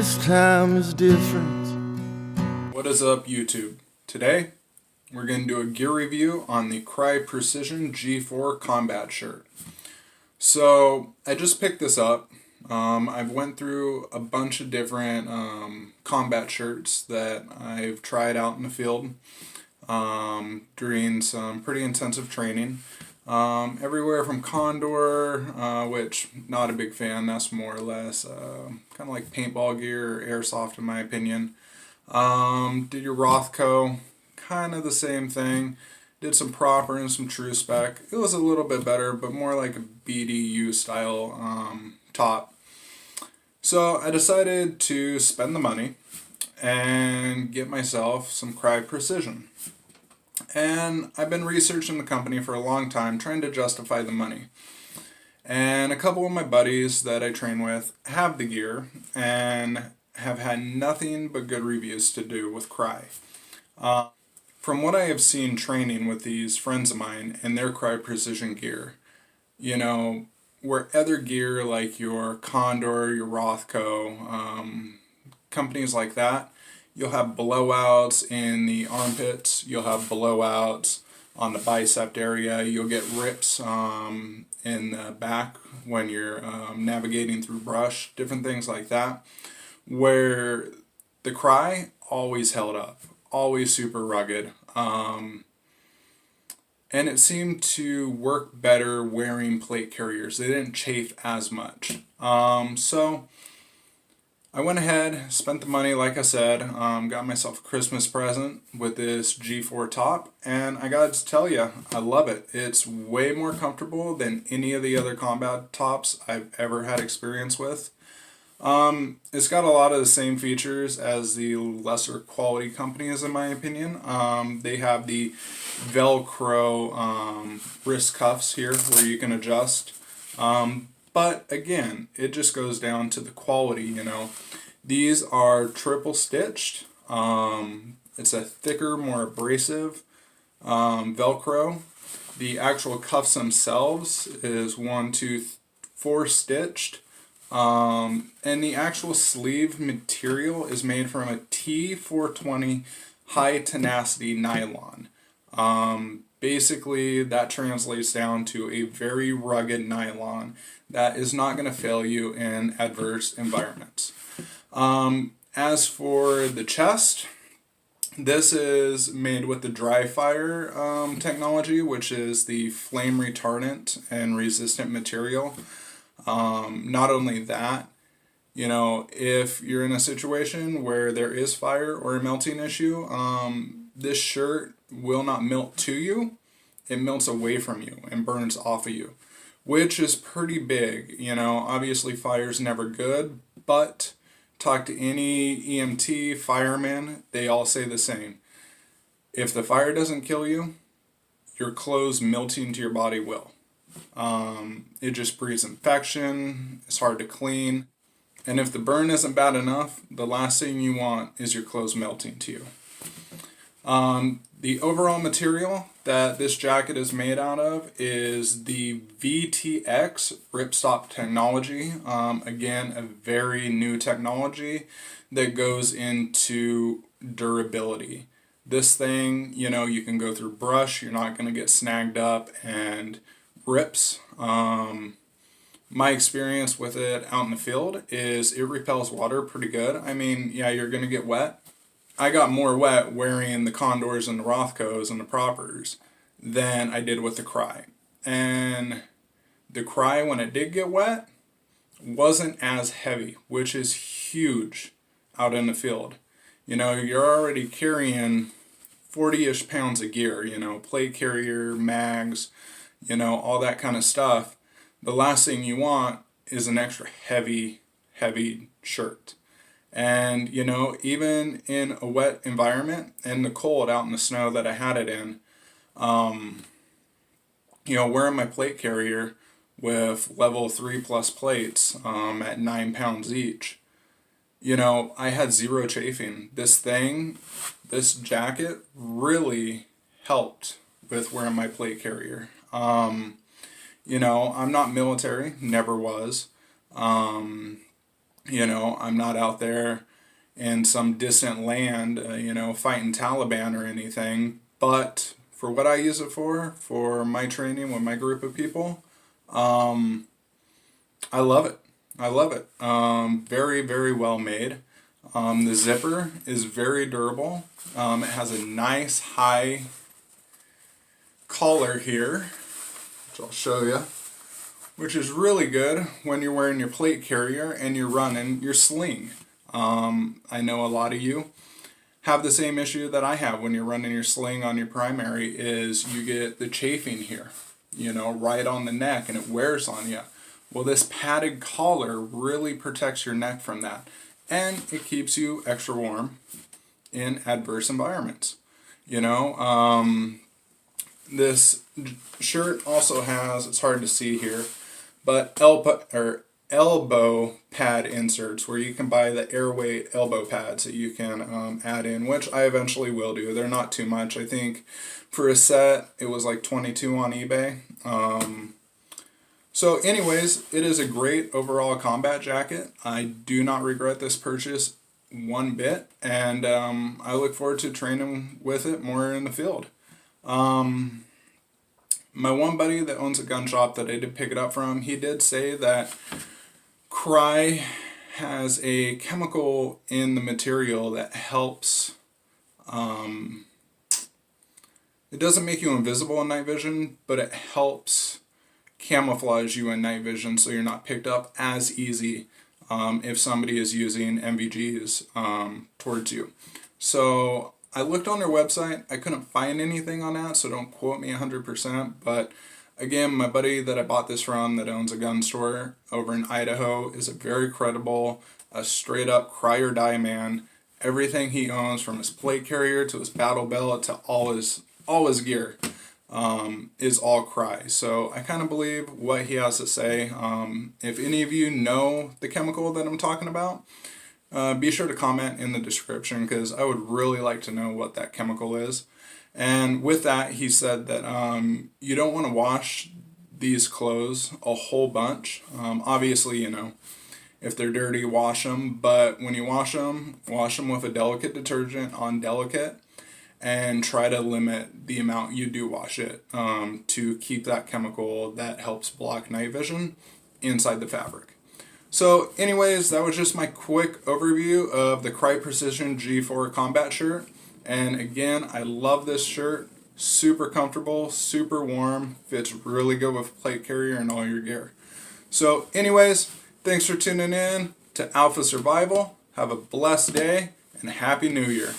this time is different. What is up, YouTube? Today we're going to do a gear review on the Crye Precision G4 combat shirt. So I just picked this up. I've went through a bunch of different combat shirts that I've tried out in the field during some pretty intensive training. Everywhere from Condor, which not a big fan, that's more or less kind of like paintball gear or airsoft in my opinion. Did your Rothco, kind of the same thing. Did some proper and some true spec. It was a little bit better, but more like a BDU style top. So I decided to spend the money and get myself some Crye Precision. And I've been researching the company for a long time, trying to justify the money. And a couple of my buddies that I train with have the gear and have had nothing but good reviews to do with Crye. From what I have seen training with these friends of mine and their Crye Precision gear, you know, where other gear like your Condor, your Rothco, companies like that, you'll have blowouts in the armpits, you'll have blowouts on the bicep area, you'll get rips in the back when you're navigating through brush, different things like that, where the Crye always held up, always super rugged, and it seemed to work better wearing plate carriers. They didn't chafe as much. So I went ahead, spent the money, like I said, got myself a Christmas present with this G4 top, and I got to tell you, I love it. It's way more comfortable than any of the other combat tops I've ever had experience with. It's got a lot of the same features as the lesser quality companies in my opinion. They have the Velcro wrist cuffs here where you can adjust. But again, it just goes down to the quality, you know. These are triple stitched. It's a thicker, more abrasive Velcro. The actual cuffs themselves is 1, 2, 4 stitched. And the actual sleeve material is made from a T420 high tenacity nylon. Basically, that translates down to a very rugged nylon that is not going to fail you in adverse environments. As for the chest, this is made with the dry fire technology, which is the flame retardant and resistant material. Not only that, you know, if you're in a situation where there is fire or a melting issue, this shirt will not melt to you, it melts away from you and burns off of you, which is pretty big. You know, obviously fire's never good, but talk to any EMT, fireman, they all say the same. If the fire doesn't kill you, your clothes melting to your body will. It just breeds infection, it's hard to clean, and if the burn isn't bad enough, the last thing you want is your clothes melting to you. The overall material that this jacket is made out of is the Vtx Ripstop technology. Again, a very new technology that goes into durability. This thing, you know, you can go through brush, you're not going to get snagged up and rips. My experience with it out in the field is it repels water pretty good. I mean, yeah, you're going to get wet. I got more wet wearing the Condors and the Rothcos and the Propers than I did with the Crye. And the Crye, when it did get wet, wasn't as heavy, which is huge out in the field. You know, you're already carrying 40-ish pounds of gear, you know, plate carrier, mags, you know, all that kind of stuff. The last thing you want is an extra heavy shirt. And, you know, even in a wet environment, in the cold out in the snow that I had it in, you know, wearing my plate carrier with level 3+ plates at 9 pounds each, you know, I had zero chafing. This jacket really helped with wearing my plate carrier. You know, I'm not military, never was. You know, I'm not out there in some distant land, you know, fighting Taliban or anything. But for what I use it for my training with my group of people, I love it. I love it. Very, very well made. The zipper is very durable. It has a nice high collar here, which I'll show you, which is really good when you're wearing your plate carrier and you're running your sling. I know a lot of you have the same issue that I have when you're running your sling on your primary, is you get the chafing here, you know, right on the neck, and it wears on you. Well, this padded collar really protects your neck from that, and it keeps you extra warm in adverse environments. You know, this shirt also has, it's hard to see here, but elbow pad inserts where you can buy the airweight elbow pads that you can add in, which I eventually will do. They're not too much. I think for a set it was like $22 on eBay. So anyways, it is a great overall combat jacket. I do not regret this purchase one bit, and I look forward to training with it more in the field. My one buddy that owns a gun shop that I did pick it up from, he did say that Crye has a chemical in the material that helps, it doesn't make you invisible in night vision, but it helps camouflage you in night vision so you're not picked up as easy if somebody is using NVGs towards you. So I looked on their website. I couldn't find anything on that, so don't quote me 100%. But again, my buddy that I bought this from that owns a gun store over in Idaho is a very credible, a straight up cry or die man. Everything he owns, from his plate carrier to his battle belt to all his gear, is all Crye. So I kind of believe what he has to say. If any of you know the chemical that I'm talking about, be sure to comment in the description, because I would really like to know what that chemical is. And with that, he said that you don't want to wash these clothes a whole bunch. Obviously, you know, if they're dirty, wash them. But when you wash them with a delicate detergent on delicate, and try to limit the amount you do wash it to keep that chemical that helps block night vision inside the fabric. So anyways, that was just my quick overview of the Crye Precision G4 combat shirt. And again, I love this shirt. Super comfortable, super warm, fits really good with plate carrier and all your gear. So anyways, thanks for tuning in to Alpha Survival. Have a blessed day and Happy New Year.